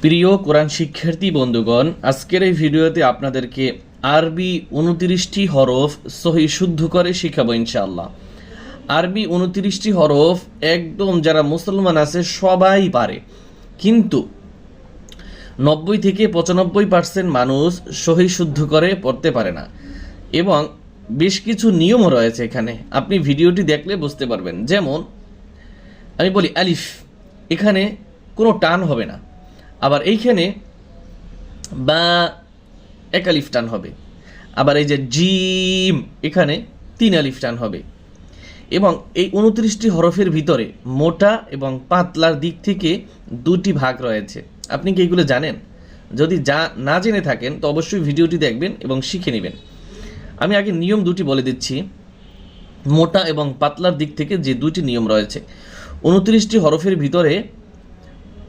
প্রিয় কোরআন শিক্ষার্থী বন্ধুগণ, আজকের এই ভিডিওতে আপনাদেরকে আরবি 29টি হরফ সহি শুদ্ধ করে শিখাবো ইনশাআল্লাহ। আরবি 29টি হরফ একদম যারা মুসলমান আছে সবাই পারে, কিন্তু 90 থেকে 95% মানুষ সহি শুদ্ধ করে পড়তে পারে না। এবং বেশ কিছু নিয়মও রয়েছে এখানে, আপনি ভিডিওটি দেখলে বুঝতে পারবেন। যেমন আমি বলি আলিফ, এখানে কোনো টান হবে না। আবার এইখানে বা এক আলিফ টান হবে। আবার এই যে জিম, এখানে 3 আলিফ টান হবে। এবং এই 29টি হরফের ভিতরে মোটা এবং পাতলার দিক থেকে 2টি ভাগ রয়েছে। আপনি কি এগুলো জানেন? যদি না জেনে থাকেন তো অবশ্যই ভিডিওটি দেখবেন এবং শিখে নেবেন। আমি আগে নিয়ম 2টি বলে দিচ্ছি। মোটা এবং পাতলার দিক থেকে যে 2টি নিয়ম রয়েছে, 29টি হরফের ভিতরে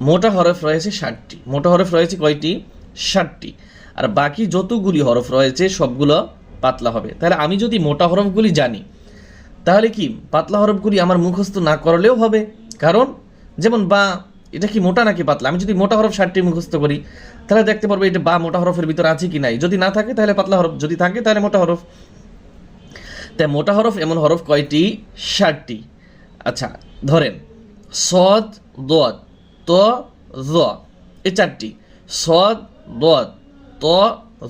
মোটা হরফ রয়েছে 60টি। মোটা হরফ রয়েছে কয়টি? 60টি। আর বাকি যতগুলি হরফ রয়েছে সবগুলো পাতলা হবে। তাহলে আমি যদি মোটা হরফগুলি জানি, তাহলে কি পাতলা হরফগুলি আমার মুখস্থ না করলেও হবে। কারণ যেমন বা, এটা কি মোটা নাকি পাতলা? আমি যদি মোটা হরফ 60টি মুখস্থ করি, তাহলে দেখতে পারবো এটা বা মোটা হরফের ভিতরে আছে কি নাই। যদি না থাকে তাহলে পাতলা হরফ, যদি থাকে তাহলে মোটা হরফ। তাই মোটা হরফ এমন হরফ কয়টি? 60টি। আচ্ছা, ধরেন সদ, দদ, ত, জ, এই 4টি। সদ, দদ, ত,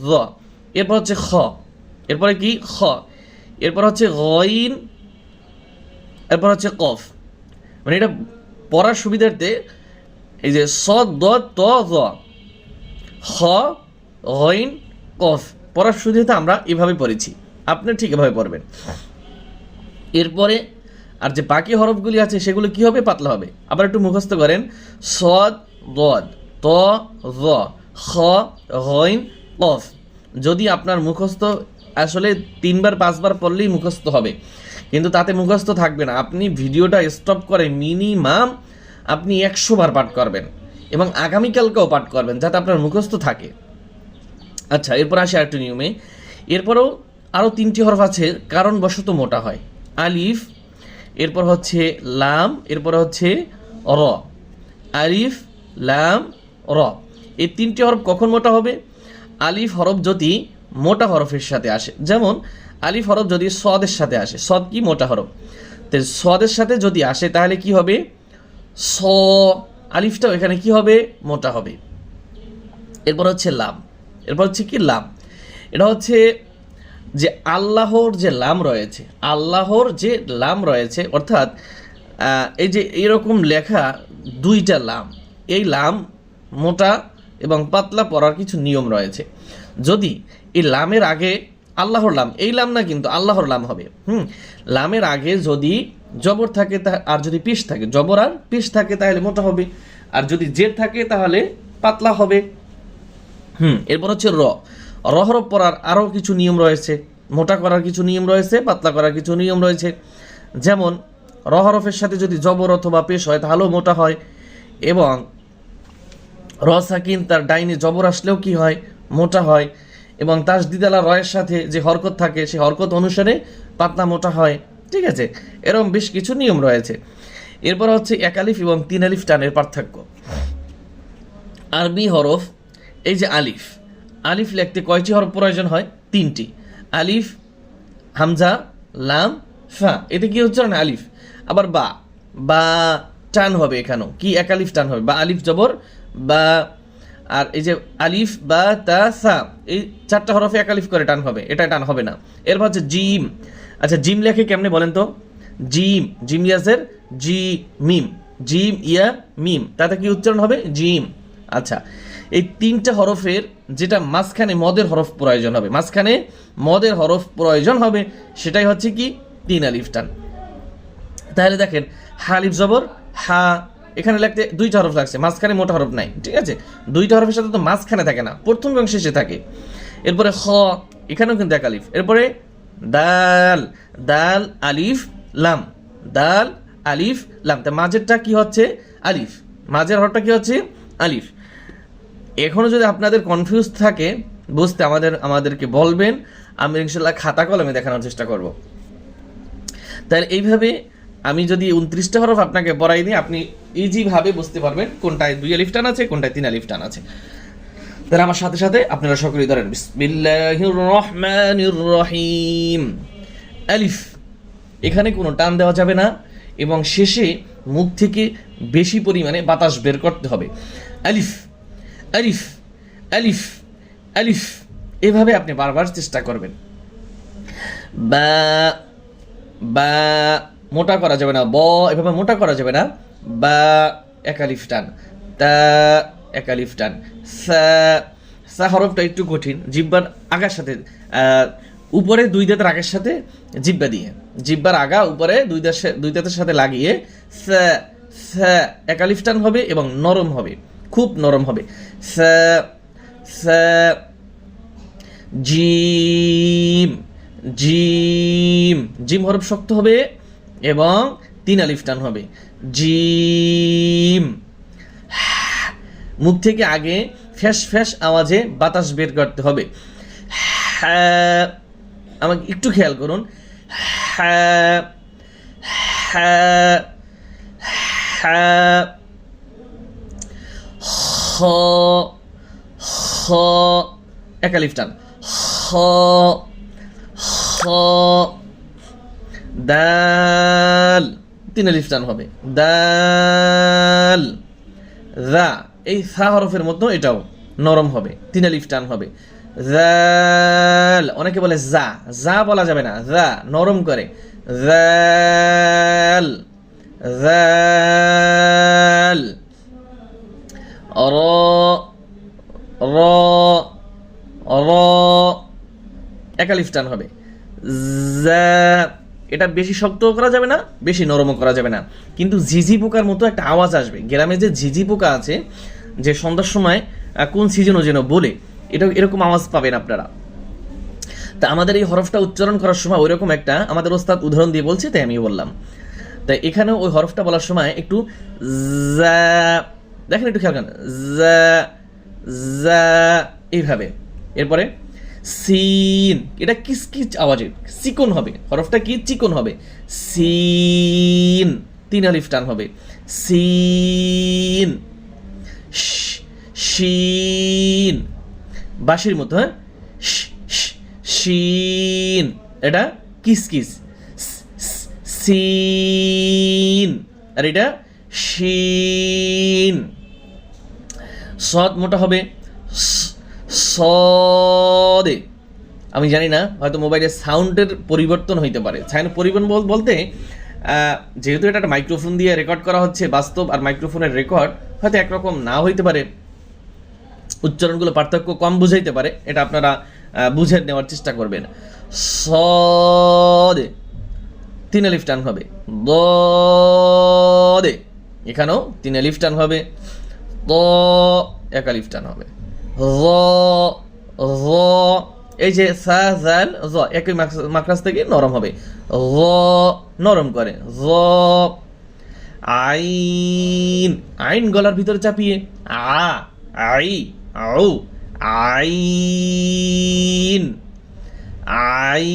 জ। এরপর হচ্ছে খ, এরপরে কি খ, এরপর হচ্ছে গইন, এরপর হচ্ছে কফ। মানে এটা পড়ার সুবিধার্থে এই যে সদ, দদ, ত, জ, খ, গইন, কফ পড়ার সুবিধাতে আমরা এভাবে পড়েছি। আপনি ঠিক এভাবে পড়বেন। এরপরে আর যে বাকি হরফগুলি আছে সেগুলো কি হবে? পাতলা হবে। আবার একটু মুখস্থ করেন। সদ, দদ, ত, জ, খ, গইন, কফ। যদি আপনার মুখস্থ আসলে 3বার 5বার পড়লেই মুখস্থ হবে, কিন্তু তাতে মুখস্থ থাকবে না। আপনি ভিডিওটা স্টপ করে মিনিমাম আপনি 100 বার পাঠ করবেন এবং আগামীকালকেও পাঠ করবেন, যাতে আপনার মুখস্থ থাকে। আচ্ছা, এরপর আসি আরেকটু নিয়মে। এরপরও আরও 3টি হরফ আছে কারণবশত মোটা হয়। আলিফ, এরপর হচ্ছে লাম, এরপর হচ্ছে র। আলিফ, লাম, র, এই 3টি হরফ কখন মোটা হবে? আলিফ হরফ যদি মোটা হরফের সাথে আসে। যেমন আলিফ হরফ যদি সদের সাথে আসে, সদ কি মোটা হরফ, তো সদের সাথে যদি আসে তাহলে কি হবে? স, আলিফটাও এখানে কি হবে? মোটা হবে। এরপর হচ্ছে লাম, এরপর হচ্ছে কি লাম, এটা হচ্ছে যে আল্লাহর যে লাম রয়েছে, আল্লাহর যে লাম রয়েছে, অর্থাৎ এই যে এইরকম লেখা 2টা লাম, এই লাম মোটা এবং পাতলা পড়ার কিছু নিয়ম রয়েছে। যদি এই লামের আগে আল্লাহর লাম, এই লাম না কিন্তু আল্লাহর লাম হবে। লামের আগে যদি জবর থাকে আর যদি পেশ থাকে, জবর আর পেশ থাকে তাহলে মোটা হবে। আর যদি জের থাকে তাহলে পাতলা হবে। এরপর হচ্ছে র। র হরফ পড়ার আরও কিছু নিয়ম রয়েছে। মোটা করার কিছু নিয়ম রয়েছে, পাতলা করার কিছু নিয়ম রয়েছে। যেমন র হরফের সাথে যদি জবর অথবা পেশ হয় তাহলেও মোটা হয়। এবং র সাকিন তার ডাইনে জবর আসলেও কি হয়? মোটা হয়। এবং তাসদিদালা রয়ের সাথে যে হরকত থাকে সেই হরকত অনুসারে পাতলা মোটা হয়। ঠিক আছে, এরকম বেশ কিছু নিয়ম রয়েছে। এরপর হচ্ছে 1 আলিফ এবং 3 আলিফ টানের পার্থক্য। আরবি হরফ এই যে আলিফ, আলিফ লিখতে কয়টি হরফ প্রয়োজন হয়? 3টি। আলিফ, হামজা, লাম, ফা, এটা কি হচ্ছে না আলিফ। আবার বা, বা টান হবে, এখানেও কি 1 আলিফ টান হবে। বা আলিফ জবর বা, আর এই যে আলিফ, বা, তা, সা, এই 4টা হরফে 1 আলিফ করে টান হবে, এটা টান হবে না। এরপর হচ্ছে জিম। আচ্ছা, জিম লেখে কেমনে বলেন তো? জিম, জিম ইয়াসের জি মিম, জিম ইয়া মিম, তাতে কি উচ্চারণ হবে? জিম। আচ্ছা, এই 3টা হরফের যেটা মাঝখানে মদের হরফ প্রয়োজন হবে, মাঝখানে মদের হরফ প্রয়োজন হবে, সেটাই হচ্ছে কি 3 আলিফ টান। তাহলে দেখেন হালিফ জবর হা, এখানে লাগতে 2টা হরফ লাগছে, মাঝখানে মোটা হরফ নাই। ঠিক আছে, 2টা হরফের সাথে তো মাঝখানে থাকে না, প্রথম এবং শেষে থাকে। এরপরে খ, এখানেও কিন্তু 1 আলিফ। এরপরে দাল, দাল আলিফ লাম, দাল আলিফ লাম, তা মাঝেরটা কি হচ্ছে? আলিফ, মাঝের হরফটা কি হচ্ছে? আলিফ। এখনও যদি আপনাদের কনফিউজ থাকে বুঝতে আমাদেরকে বলবেন, আমি ইনশাল্লাহ খাতা কলমে দেখানোর চেষ্টা করব। তাহলে এইভাবে আমি যদি 29টা হরফ আপনাকে পড়াই দিই, আপনি ইজিভাবে বুঝতে পারবেন কোনটায় 2 আলিফ টান আছে, কোনটায় 3 আলিফ টান আছে। তাহলে আমার সাথে সাথে আপনারা সকলেই ধরেন, বিসমিল্লাহির রহমানির রহিম। আলিফ, এখানে কোনো টান দেওয়া যাবে না এবং শেষে মুখ থেকে বেশি পরিমাণে বাতাস বের করতে হবে। আলিফ আলিফ আলিফ আলিফ, এভাবে আপনি বারবার চেষ্টা করবেন। বা, বা মোটা করা যাবে না, ব এভাবে মোটা করা যাবে না। বা এক আলিফ টান, তা এক আলিফ টান। সা, সা হরফটা একটু কঠিন, জিহ্বার আগার সাথে উপরে 2 দাঁতের আগের সাথে জিহ্বা দিয়ে, জিহ্বার আগা উপরে 2 দাঁতের সাথে লাগিয়ে সা, সা এক আলিফ টান হবে এবং নরম হবে, খুব নরম হবে। সা, সা। জিম, জিম, জিম হরফ শক্ত হবে এবং 3 আলিফ টান হবে। জিম, মুখ থেকে আগে ফ্যাস ফ্যাস আওয়াজে বাতাস বের করতে হবে। হ্যাঁ, আমাকে একটু খেয়াল করুন। হ্যাঁ, হ্যাঁ, হ্যাঁ। খ, খ এক আলিফ টান। খ, খ। দাল 3 আলিফ টান হবে। দাল। দা, এই সা হরফের মতো এটাও নরম হবে, 3 আলিফ টান হবে। জাল, অনেকে বলে জা, জা বলা যাবে না, জা নরম করে। জাল, জাল। র, র, র এক আলিফ টান হবে। জা, এটা বেশি শক্ত করা যাবে না, বেশি নরমও করা যাবে না, কিন্তু ঝিঝি পোকার মতো একটা আওয়াজ আসবে। গ্রামে যে ঝিঝি পোকা আছে, যে সন্ধ্যার সময় কোন সিজনও যেন বলে, এটা এরকম আওয়াজ পাবেন আপনারা। তা আমাদের এই হরফটা উচ্চারণ করার সময় ওইরকম একটা আমাদের ওস্তাদ উদাহরণ দিয়ে বলছে, তাই আমি বললাম। তাই এখানে ওই হরফটা বলার সময় একটু জা, দেখেন একটু খেয়াল করেন, জা, জা এইভাবে। এরপরে সিন, এটা কিচকিচ আওয়াজে চিকন হবে, হরফটা কি চিকন হবে। সিন 3 আলিফ টান হবে। সিন, শিন বাঁশির মতো, হ্যাঁ, শিন এটা কিচকিচ। সিন, আর এটা শিন। সদ মোটা হবে। সদে, আমি জানি না, হয়তো মোবাইলের সাউন্ডের পরিবর্তন হইতে পারে। সাউন্ড পরিবর্তন বলতে যেহেতু এটা একটা মাইক্রোফোন দিয়ে রেকর্ড করা হচ্ছে, বাস্তব আর মাইক্রোফোনের রেকর্ড হয়তো একরকম না হইতে পারে, উচ্চারণগুলো পার্থক্য কম বুঝাইতে পারে, এটা আপনারা বুঝে নেওয়ার চেষ্টা করবেন। সদে 3 আলিফ টান হবে। দে, এখানেও 3 আলিফ টান হবে। ত এক আলিফ টান হবে। র, এই যে সা জাল জ একই মাখরাজ থেকে নরম হবে। র নরম করে। র, আইন, আইন গলার ভিতরে চাপিয়ে। আ, আই, আউ, আইন, আইন,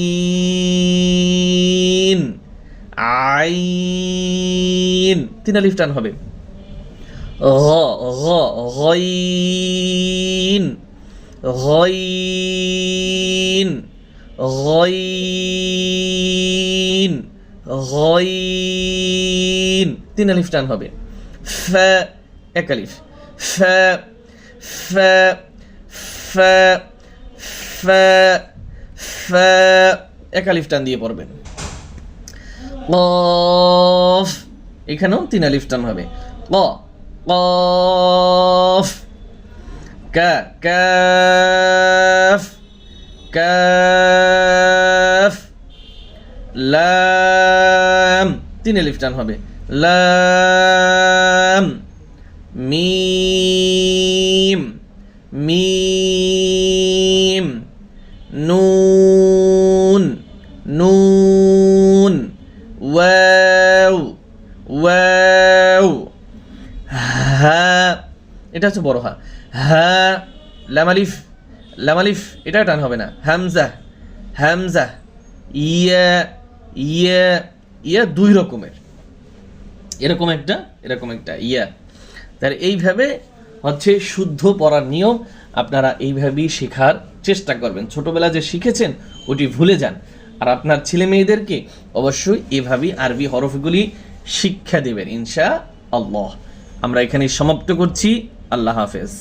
আইন 3 আলিফ টান হবে। ঘ, ঘ, গইন, গইন, গইন, গইন 3 আলিফ টান হবে। ফা এক আলিফ। ফা, ফা, ফা, ফা, ফা এক আলিফ টান দিয়ে পড়বেন। কফ, এখানেও 3 আলিফ টান হবে। ক, কফ। কা, কাফ, কাফ। লাম 3 আলিফ টান হবে। লাম। মিম, মিম। নুন, নুন। Wow, wow. হা, এটা হচ্ছে বড় হা। হা, লাম আলিফ, লাম আলিফ এটা টান হবে না। হামজা, হামজা। ইয়া, ইয়া, ইয়া 2 রকমের, এরকম একটা ইয়া। তাহলে এইভাবে হচ্ছে শুদ্ধ পড়ার নিয়ম, আপনারা এইভাবেই শেখার চেষ্টা করবেন। ছোটবেলা যে শিখেছেন ওটি ভুলে যান, আর আপনার ছেলে মেয়েদেরকে অবশ্যই এভাবেই আরবি হরফগুলি শিক্ষা দেবেন ইনশা আল্লাহ। আমরা এখানে সমাপ্ত করছি। আল্লাহ হাফেজ।